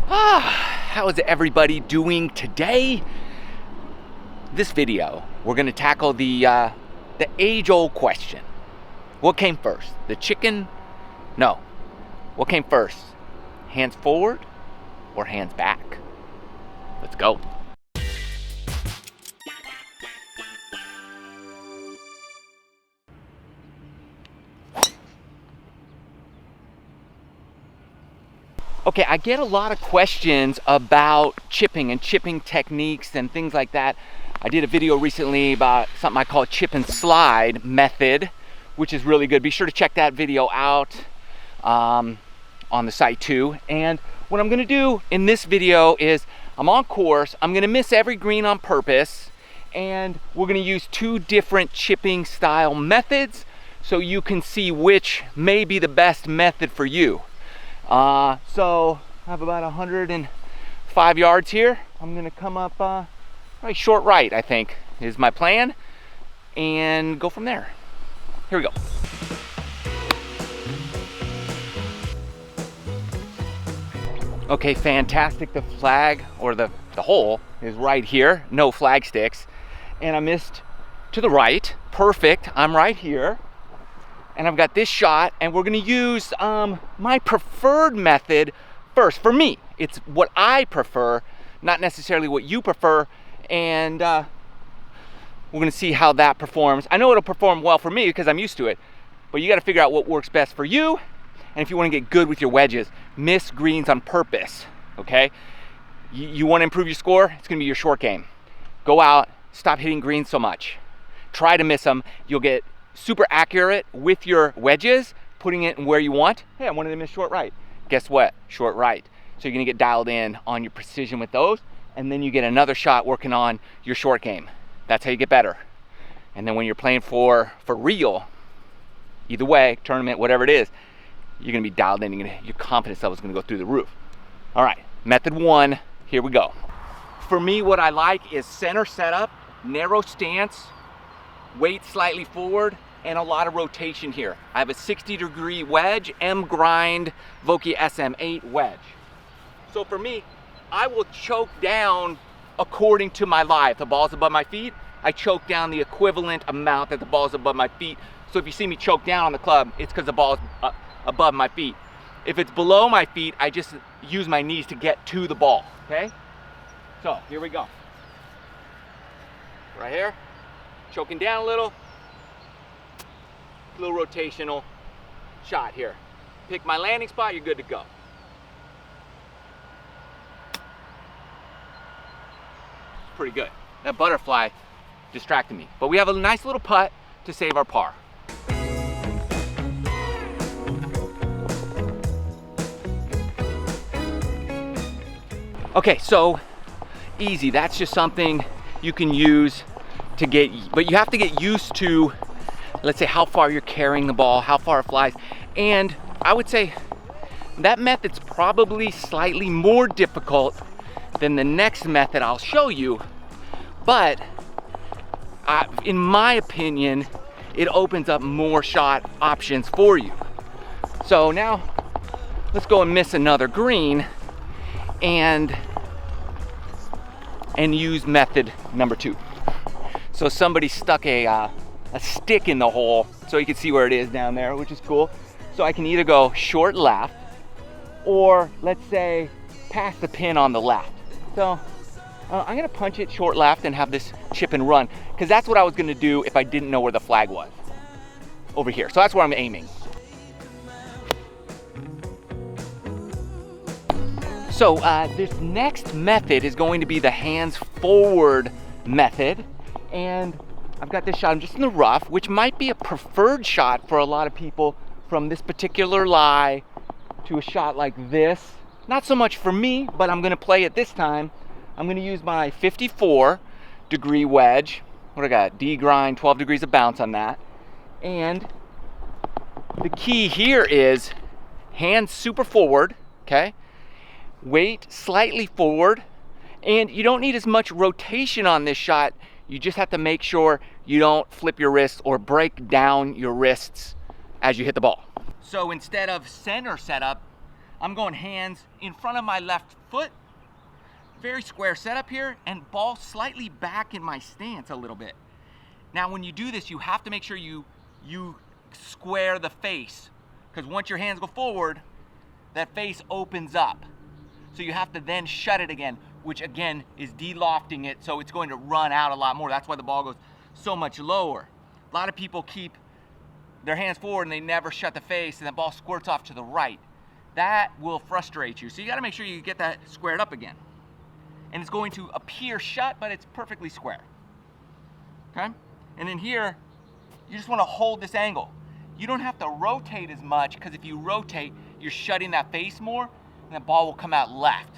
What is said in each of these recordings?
How is everybody doing today? This video, we're gonna tackle the age-old question. What came first? The chicken? No. What came first? Hands forward or hands back? Let's go. Okay, I get a lot of questions about chipping and chipping techniques and things like that. I did a video recently about something I call chip and slide method, which is really good. Be sure to check that video out on the site too. And what I'm gonna do in this video is I'm on course, I'm gonna miss every green on purpose, and we're gonna use two different chipping style methods so you can see which may be the best method for you. So I have about 105 yards here. I'm gonna come up probably short right, I think is my plan, and go from there. Here we go. Okay, fantastic. The flag, or the hole, is right here. No flag sticks. And I missed to the right. Perfect. I'm right here. And I've got this shot, and we're gonna use my preferred method first. For me, it's what I prefer, not necessarily what you prefer, and we're gonna see how that performs. I know it'll perform well for me because I'm used to it, but you gotta figure out what works best for you, and if you wanna get good with your wedges, miss greens on purpose, okay? You wanna improve your score, it's gonna be your short game. Go out, stop hitting greens so much. Try to miss them, you'll get super accurate with your wedges, putting it in where you want. Hey, I wanted to miss short right. Guess what? Short right. So you're gonna get dialed in on your precision with those, and then you get another shot working on your short game. That's how you get better. And then when you're playing for real, either way, tournament, whatever it is, you're gonna be dialed in, your confidence level is gonna go through the roof. All right, method one, here we go. For me, what I like is center setup, narrow stance, weight slightly forward, and a lot of rotation here. I have a 60-degree wedge, M grind Vokey SM8 wedge. So for me, I will choke down according to my lie. If the ball's above my feet, I choke down the equivalent amount that the ball's above my feet. So if you see me choke down on the club, it's because the ball's above my feet. If it's below my feet, I just use my knees to get to the ball, okay? So here we go. Right here, choking down a little rotational shot here. Pick my landing spot, you're good to go. Pretty good. That butterfly distracted me, but we have a nice little putt to save our par. Okay, so easy. That's just something you can use to get, but you have to get used to, let's say, how far you're carrying the ball, how far it flies. And I would say that method's probably slightly more difficult than the next method I'll show you, but in my opinion, it opens up more shot options for you. So now let's go and miss another green and use method number two. So somebody stuck a stick in the hole so you can see where it is down there, which is cool. So I can either go short left, or let's say past the pin on the left. So I'm gonna punch it short left and have this chip and run, because that's what I was gonna do if I didn't know where the flag was. Over here, so that's where I'm aiming. So this next method is going to be the hands forward method. And I've got this shot, I'm just in the rough, which might be a preferred shot for a lot of people from this particular lie to a shot like this. Not so much for me, but I'm gonna play it this time. I'm gonna use my 54-degree wedge. What do I got? D grind, 12 degrees of bounce on that. And the key here is hands super forward, okay? Weight slightly forward, and you don't need as much rotation on this shot. You just have to make sure you don't flip your wrists or break down your wrists as you hit the ball. So instead of center setup, I'm going hands in front of my left foot, very square setup here, and ball slightly back in my stance a little bit. Now when you do this, you have to make sure you square the face, because once your hands go forward, that face opens up. So you have to then shut it again, which again is de-lofting it, so it's going to run out a lot more. That's why the ball goes so much lower. A lot of people keep their hands forward and they never shut the face, and the ball squirts off to the right. That will frustrate you. So you gotta make sure you get that squared up again. And it's going to appear shut, but it's perfectly square. Okay? And then here, you just wanna hold this angle. You don't have to rotate as much, because if you rotate, you're shutting that face more, and the ball will come out left.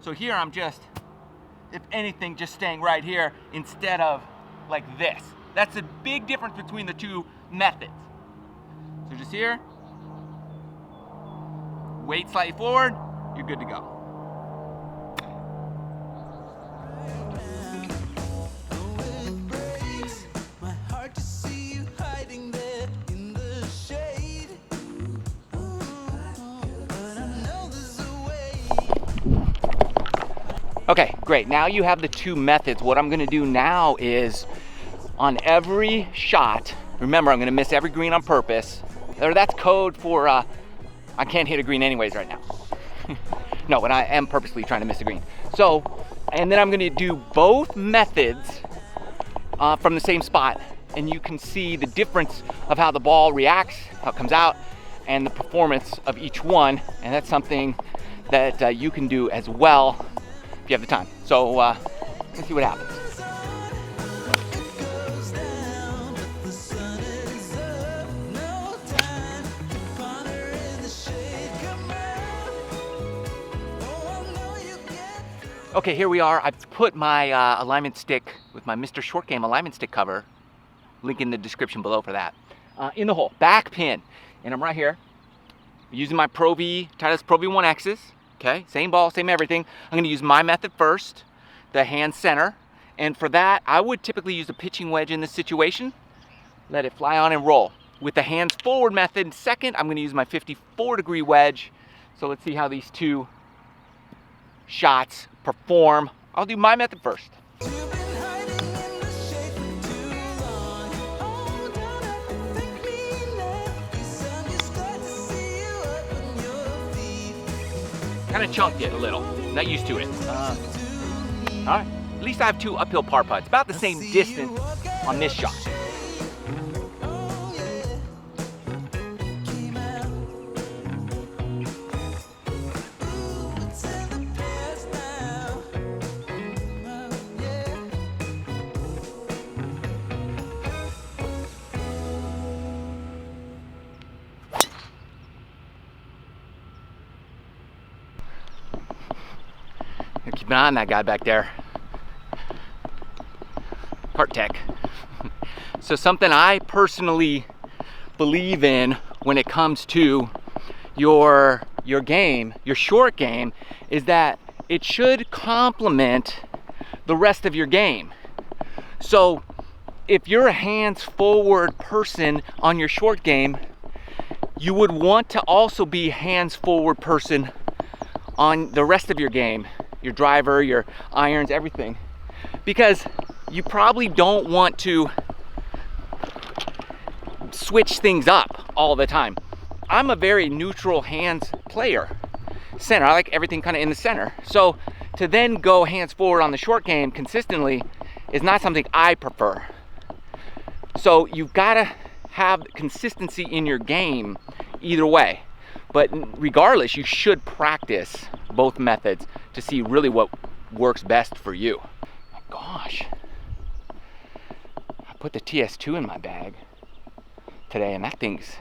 So here I'm just, if anything, just staying right here instead of like this. That's the big difference between the two methods. So just here, weight slightly forward, you're good to go. Okay, great. Now you have the two methods. What I'm gonna do now is on every shot, remember I'm gonna miss every green on purpose, or that's code for I can't hit a green anyways right now. No, but I am purposely trying to miss a green. So, and then I'm gonna do both methods from the same spot, and you can see the difference of how the ball reacts, how it comes out, and the performance of each one, and that's something that you can do as well if you have the time. So let's see what happens. Okay, here we are. I've put my alignment stick with my MrShortGame alignment stick cover, link in the description below for that, in the hole, back pin. And I'm right here using my Titleist Pro V1X's. Okay, same ball, same everything. I'm gonna use my method first, the hand center. And for that, I would typically use a pitching wedge in this situation. Let it fly on and roll. With the hands forward method second, I'm gonna use my 54-degree wedge. So let's see how these two shots perform. I'll do my method first. Kind of chunked it a little, not used to it. All right, at least I have two uphill par putts, about the same distance on this shot. Keep an eye on that guy back there. Heart tech. So something I personally believe in when it comes to your game, your short game, is that it should complement the rest of your game. So if you're a hands forward person on your short game, you would want to also be hands forward person on the rest of your game. Your driver, your irons, everything. Because you probably don't want to switch things up all the time. I'm a very neutral hands player. Center, I like everything kind of in the center. So to then go hands forward on the short game consistently is not something I prefer. So you've gotta have consistency in your game either way. But regardless, you should practice both methods to see really what works best for you. My gosh, I put the TS2 in my bag today, and that thing's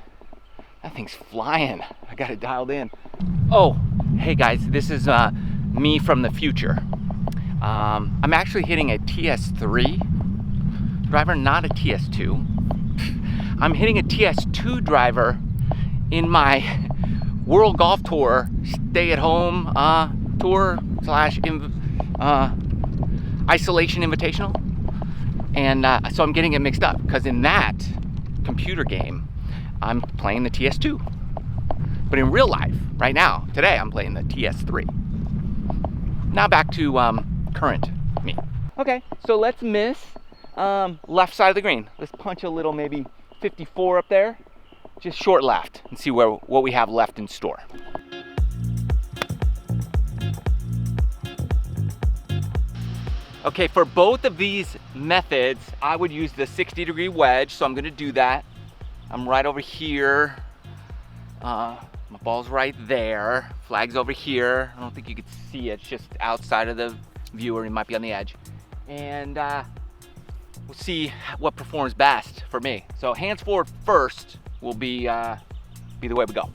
flying. I got it dialed in. Oh, hey guys, this is me from the future. I'm actually hitting a TS3 driver, not a TS2. I'm hitting a TS2 driver in my World Golf Tour stay-at-home tour / isolation invitational, and so I'm getting it mixed up because in that computer game I'm playing the TS2, but But in real life, right now, today, I'm playing the TS3. Now back to current me. Okay, so let's miss left side of the green. Let's punch a little, maybe 54 up there. Just short left and see what we have left in store. Okay, for both of these methods, I would use the 60-degree wedge, so I'm gonna do that. I'm right over here. My ball's right there. Flag's over here. I don't think you can see it, it's just outside of the viewer. It might be on the edge. And we'll see what performs best for me. So hands forward first will be the way we go.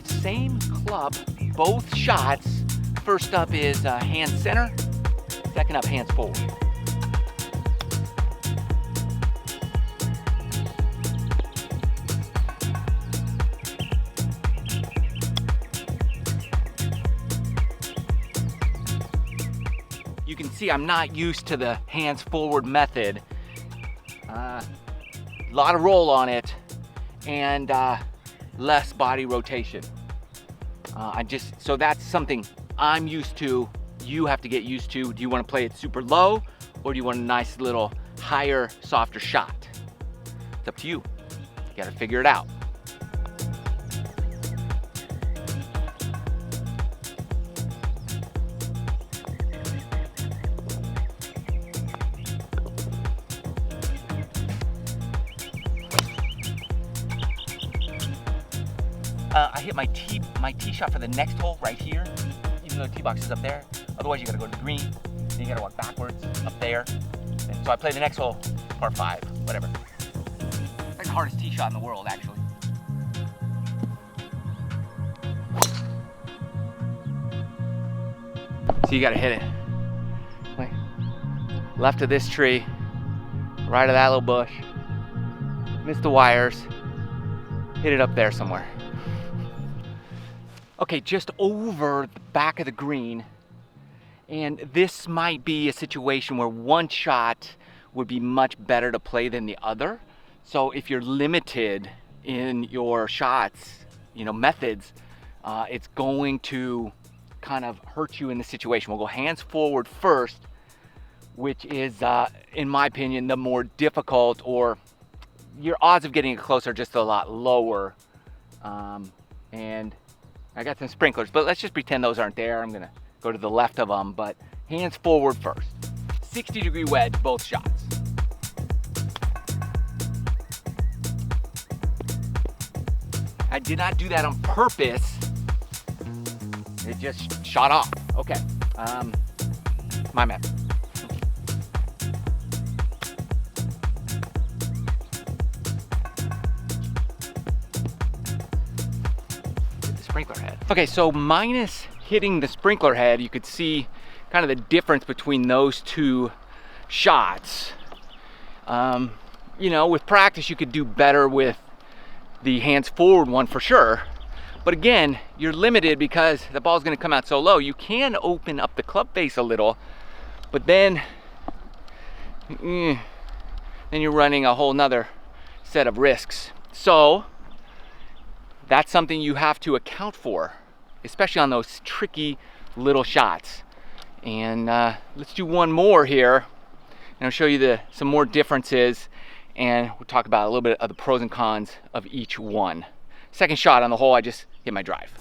Same club, both shots. First up is hand center, second up hands forward. You can see I'm not used to the hands forward method. A lot of roll on it and less body rotation. So that's something I'm used to. You have to get used to. Do you want to play it super low, or do you want a nice little higher, softer shot? It's up to you. You got to figure it out. I hit my tee shot for the next hole right here, even though the tee box is up there. Otherwise, you gotta go to the green, then you gotta walk backwards up there. And so I play the next hole, par 5, whatever. That's the hardest tee shot in the world, actually. So you gotta hit it. Like, left of this tree, right of that little bush, miss the wires, hit it up there somewhere. Okay, just over the back of the green, and this might be a situation where one shot would be much better to play than the other. So if you're limited in your shots, methods, it's going to kind of hurt you in the situation. We'll go hands forward first, which is, in my opinion, the more difficult, or your odds of getting it close are just a lot lower. And I got some sprinklers, but let's just pretend those aren't there. I'm gonna go to the left of them, but hands forward first. 60-degree wedge, both shots. I did not do that on purpose. It just shot off. Okay, my method. Sprinkler head. Okay, so minus hitting the sprinkler head, you could see kind of the difference between those two shots. With practice, you could do better with the hands forward one for sure. But again, you're limited because the ball's gonna come out so low. You can open up the club face a little, but then you're running a whole nother set of risks. So that's something you have to account for, especially on those tricky little shots. And let's do one more here, and I'll show you some more differences, and we'll talk about a little bit of the pros and cons of each one. Second shot on the hole, I just hit my drive.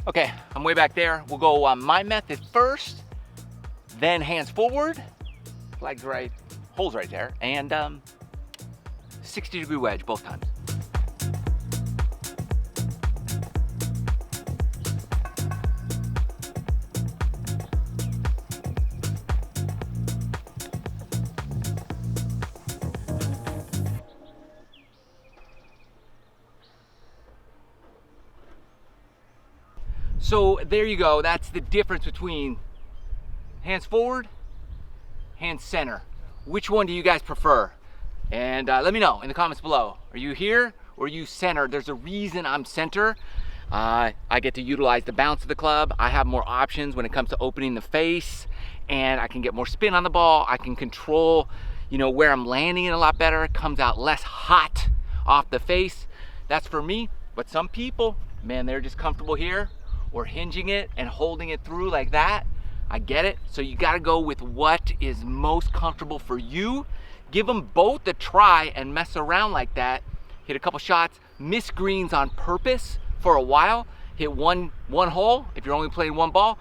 Okay, I'm way back there. We'll go my method first, then hands forward. Flag's right, hole's right there, and 60-degree wedge both times. So there you go. That's the difference between hands forward, hands center. Which one do you guys prefer? And let me know in the comments below. Are you here or are you center? There's a reason I'm center. I get to utilize the bounce of the club. I have more options when it comes to opening the face, and I can get more spin on the ball. I can control, you know, where I'm landing it a lot better. It comes out less hot off the face. That's for me. But some people, man, they're just comfortable here or hinging it and holding it through like that. I get it. So you got to go with what is most comfortable for you. Give them both a try and mess around like that. Hit a couple shots, miss greens on purpose for a while. Hit one hole if you're only playing one ball.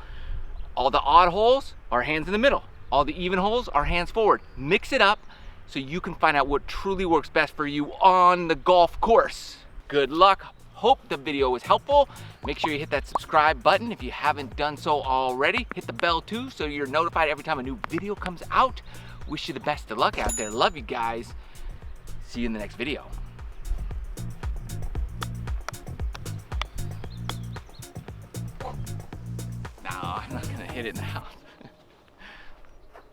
All the odd holes are hands in the middle. All the even holes are hands forward. Mix it up so you can find out what truly works best for you on the golf course. Good luck. Hope the video was helpful. Make sure you hit that subscribe button if you haven't done so already. Hit the bell too so you're notified every time a new video comes out. Wish you the best of luck out there. Love you guys. See you in the next video. No, I'm not gonna hit it in the house.